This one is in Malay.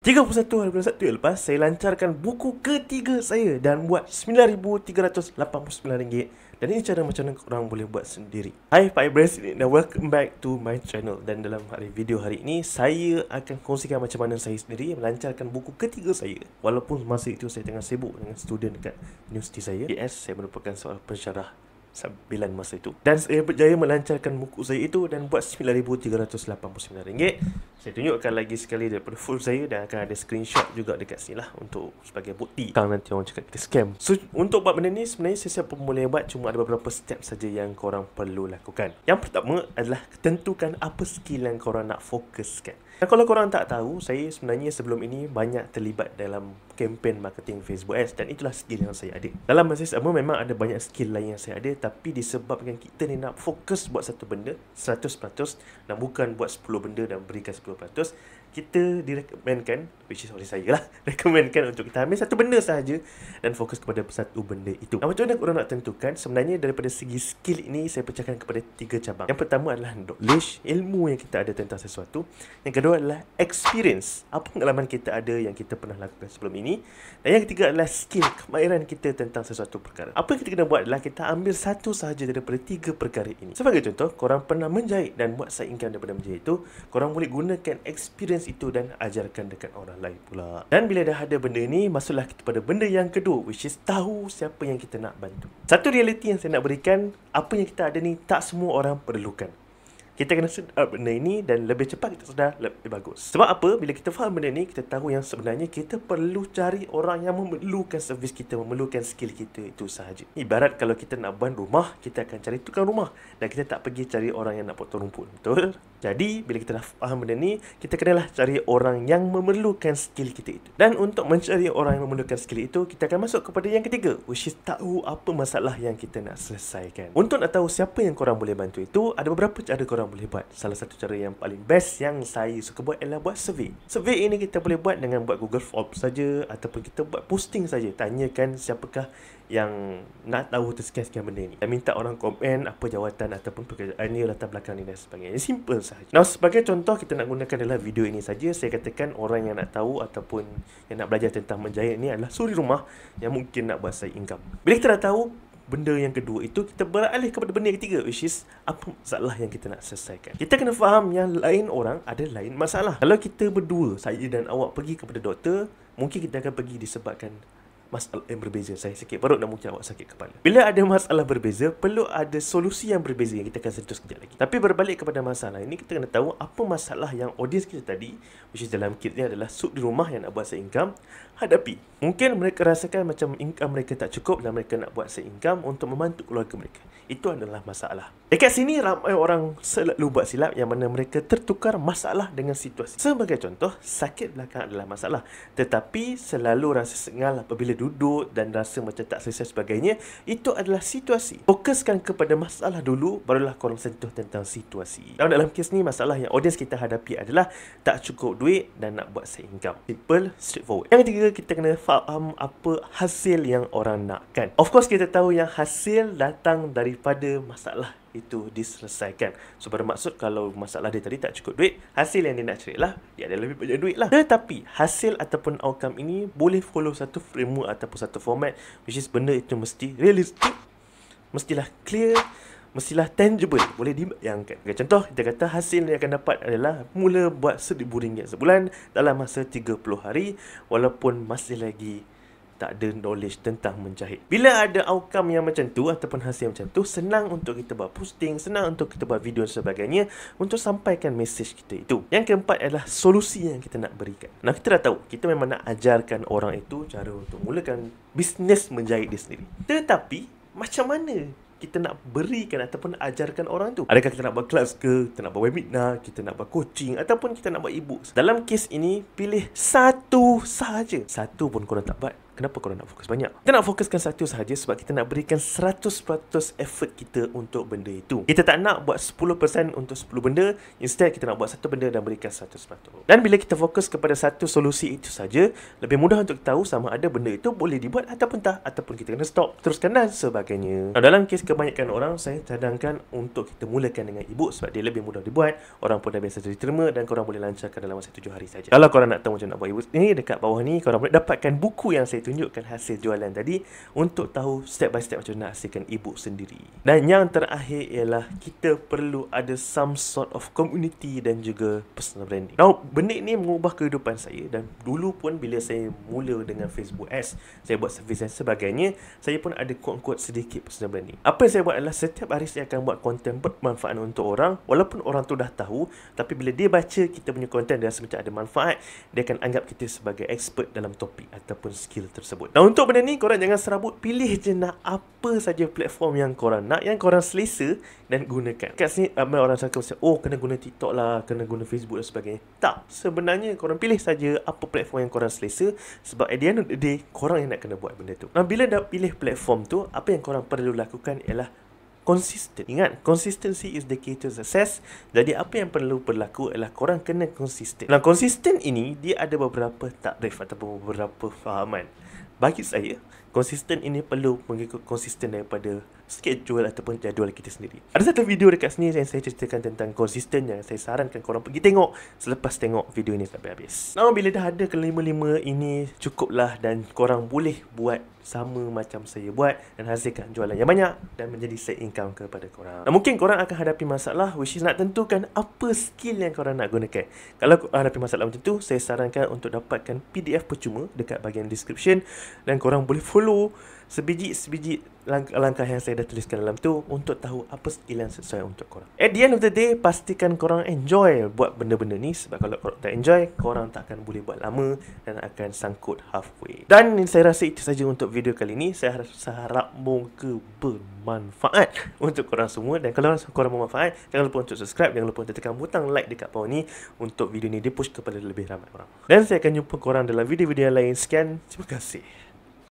31 hari bulan 1 yang lepas, saya lancarkan buku ketiga saya dan buat RM9,389. Dan ini cara macam mana korang boleh buat sendiri. Hai Pak Ibras dan welcome back to my channel. Dan dalam video hari ini, saya akan kongsikan macam mana saya sendiri melancarkan buku ketiga saya. Walaupun masa itu saya tengah sibuk dengan student dekat universiti saya, PS, saya merupakan seorang pensyarah sambilan masa itu. Dan saya berjaya melancarkan buku saya itu dan buat RM9,389. Saya tunjukkan lagi sekali daripada full saya dan akan ada screenshot juga dekat sini lah untuk sebagai bukti. Kalau nanti orang cakap kita scam. So, untuk buat benda ni sebenarnya saya siapa pun boleh buat, cuma ada beberapa step saja yang korang perlu lakukan. Yang pertama adalah tentukan apa skill yang korang nak fokuskan. Dan kalau korang tak tahu, saya sebenarnya sebelum ini banyak terlibat dalam kempen marketing Facebook Ads dan itulah skill yang saya ada. Dalam masa sama memang ada banyak skill lain yang saya ada, tapi disebabkan kita ni nak fokus buat satu benda 100% dan bukan buat 10 benda dan berikan 10%, kita direkomendkan, which is oleh saya lah, rekomenkan untuk kita ambil satu benda sahaja dan fokus kepada satu benda itu. Macam mana korang nak tentukan? Sebenarnya daripada segi skill ini saya pecahkan kepada 3 cabang. Yang pertama adalah knowledge, ilmu yang kita ada tentang sesuatu. Yang kedua adalah experience, apa pengalaman kita ada yang kita pernah lakukan sebelum ini. Dan yang ketiga adalah skill, kemahiran kita tentang sesuatu perkara. Apa yang kita kena buat adalah kita ambil satu sahaja daripada 3 perkara ini. Sebagai contoh, korang pernah menjahit dan buat side income daripada menjahit itu, korang boleh gunakan experience itu dan ajarkan dekat orang lain pula. Dan bila dah ada benda ni, masuklah kita pada benda yang kedua, which is tahu siapa yang kita nak bantu. Satu realiti yang saya nak berikan, apa yang kita ada ni tak semua orang perlukan. Kita kena sedar benda ini dan lebih cepat kita sedar lebih bagus. Sebab apa? Bila kita faham benda ni, kita tahu yang sebenarnya kita perlu cari orang yang memerlukan servis kita, memerlukan skill kita itu sahaja. Ibarat kalau kita nak buat rumah, kita akan cari tukang rumah dan kita tak pergi cari orang yang nak potong rumput. Betul? Jadi, bila kita dah faham benda ni, kita kenalah cari orang yang memerlukan skill kita itu. Dan untuk mencari orang yang memerlukan skill itu, kita akan masuk kepada yang ketiga, which is tahu apa masalah yang kita nak selesaikan. Untuk nak tahu siapa yang korang boleh bantu itu, ada beberapa cara korang boleh buat. Salah satu cara yang paling best yang saya suka buat adalah buat survey. Survey ini kita boleh buat dengan buat Google Form saja ataupun kita buat posting saja. Tanyakan siapakah yang nak tahu sekian-sekian benda ni. Dan minta orang komen apa jawatan ataupun pekerjaan ni, latar belakang ni dan sebagainya. Simple sahaja. Now, sebagai contoh kita nak gunakan adalah video ini saja. Saya katakan orang yang nak tahu ataupun yang nak belajar tentang menjahit ni adalah suri rumah yang mungkin nak buat side income. Bila kita dah tahu benda yang kedua itu, kita beralih kepada benda yang ketiga, which is apa masalah yang kita nak selesaikan. Kita kena faham yang lain orang ada lain masalah. Kalau kita berdua, saya dan awak pergi kepada doktor, mungkin kita akan pergi disebabkan masalah yang berbeza. Saya sakit perut dan mungkin awak sakit kepala. Bila ada masalah berbeza, perlu ada solusi yang berbeza yang kita akan sentuh sekejap lagi. Tapi berbalik kepada masalah ini, kita kena tahu apa masalah yang audiens kita tadi, which is dalam kit ni adalah sub di rumah yang nak buat side income, hadapi. Mungkin mereka rasakan macam income mereka tak cukup dan mereka nak buat side income untuk membantu keluarga mereka. Itu adalah masalah. Dekat sini ramai orang selalu buat silap yang mana mereka tertukar masalah dengan situasi. Sebagai contoh, sakit belakang adalah masalah, tetapi selalu rasa sengal apabila duduk dan rasa macam tak selesai sebagainya, itu adalah situasi. Fokuskan kepada masalah dulu, barulah korang sentuh tentang situasi. Dan dalam kes ni, masalah yang audiens kita hadapi adalah tak cukup duit dan nak buat side income. Simple, straightforward. Yang ketiga, kita kena faham apa hasil yang orang nakkan. Of course, kita tahu yang hasil datang daripada masalah itu diselesaikan. So bermaksud kalau masalah dia tadi tak cukup duit, hasil yang dia nak cari lah, dia ada lebih banyak duit lah. Tetapi hasil ataupun outcome ini boleh follow satu framework ataupun satu format, which is benda itu mesti realistic, mestilah clear, mestilah tangible, boleh dibayangkan. Contoh, kita kata hasil yang akan dapat adalah mula buat RM1,000 sebulan dalam masa 30 hari walaupun masih lagi tak ada knowledge tentang menjahit. Bila ada outcome yang macam tu ataupun hasil macam tu, senang untuk kita buat posting, senang untuk kita buat video dan sebagainya untuk sampaikan message kita itu. Yang keempat adalah solusi yang kita nak berikan. Nah, kita dah tahu, kita memang nak ajarkan orang itu cara untuk mulakan bisnes menjahit dia sendiri. Tetapi, macam mana kita nak berikan ataupun ajarkan orang tu? Adakah kita nak buat kelas ke, kita nak buat webinar, kita nak buat coaching ataupun kita nak buat e-book? Dalam kes ini, pilih satu sahaja. Satu pun korang tak buat, Kenapa korang nak fokus banyak? Kita nak fokuskan satu sahaja sebab kita nak berikan 100% effort kita untuk benda itu. Kita tak nak buat 10% untuk 10 benda. Instead, kita nak buat satu benda dan berikan 100%. Dan bila kita fokus kepada satu solusi itu saja, lebih mudah untuk tahu sama ada benda itu boleh dibuat ataupun tak, ataupun kita kena stop, teruskan dan sebagainya. Dalam kes kebanyakan orang, saya cadangkan untuk kita mulakan dengan e-book sebab dia lebih mudah dibuat, orang pun dah biasa diterima dan korang boleh lancarkan dalam masa 7 hari saja. Kalau korang nak tahu macam nak buat e-book ni, dekat bawah ni korang boleh dapatkan buku yang saya tunjukkan hasil jualan tadi untuk tahu step by step macam nak hasilkan e-book sendiri. Dan yang terakhir ialah kita perlu ada some sort of community dan juga personal branding. Now, benda ni mengubah kehidupan saya dan dulu pun bila saya mula dengan Facebook Ads, saya buat servis dan sebagainya, saya pun ada quote-unquote sedikit personal branding. Apa yang saya buat adalah setiap hari saya akan buat konten bermanfaat untuk orang, walaupun orang tu dah tahu, tapi bila dia baca kita punya konten dia rasa macam ada manfaat, dia akan anggap kita sebagai expert dalam topik ataupun skill tersebut. Nah, untuk benda ni korang jangan serabut, pilih je nak apa saja platform yang korang nak, yang korang selesa dan gunakan. Kat sini ramai orang cakap macam, oh kena guna TikTok lah, kena guna Facebook dan sebagainya. Tak, sebenarnya korang pilih saja apa platform yang korang selesa sebab at the end of the day korang yang nak kena buat benda tu. Nah, bila dah pilih platform tu, apa yang korang perlu lakukan ialah konsisten. Ingat, consistency is the key to success. Jadi apa yang perlu berlaku adalah korang kena konsisten. Nah, konsisten ini dia ada beberapa takrif ataupun beberapa fahaman. Bagi saya, konsisten ini perlu mengikut konsisten daripada schedule ataupun jadual kita sendiri. Ada satu video dekat sini yang saya ceritakan tentang konsisten yang saya sarankan korang pergi tengok selepas tengok video ini sampai habis. Nah, bila dah ada kelima-lima ini cukuplah dan korang boleh buat sama macam saya buat dan hasilkan jualan yang banyak dan menjadi side income kepada korang. Nah, mungkin korang akan hadapi masalah which is nak tentukan apa skill yang korang nak gunakan. Kalau korang hadapi masalah macam tu, saya sarankan untuk dapatkan PDF percuma dekat bahagian description dan korang boleh follow sebiji-sebiji langkah-langkah yang saya dah tuliskan dalam tu untuk tahu apa skill yang sesuai untuk korang. At the end of the day, pastikan korang enjoy buat benda-benda ni sebab kalau korang tak enjoy, korang tak akan boleh buat lama dan akan sangkut halfway. Dan saya rasa itu saja untuk video kali ni. Saya harap moga bermanfaat untuk korang semua dan kalau korang bermanfaat, jangan lupa untuk subscribe, jangan lupa untuk tekan butang like dekat bawah ni untuk video ni di-push kepada lebih ramai orang. Dan saya akan jumpa korang dalam video-video lain. Sekian, terima kasih.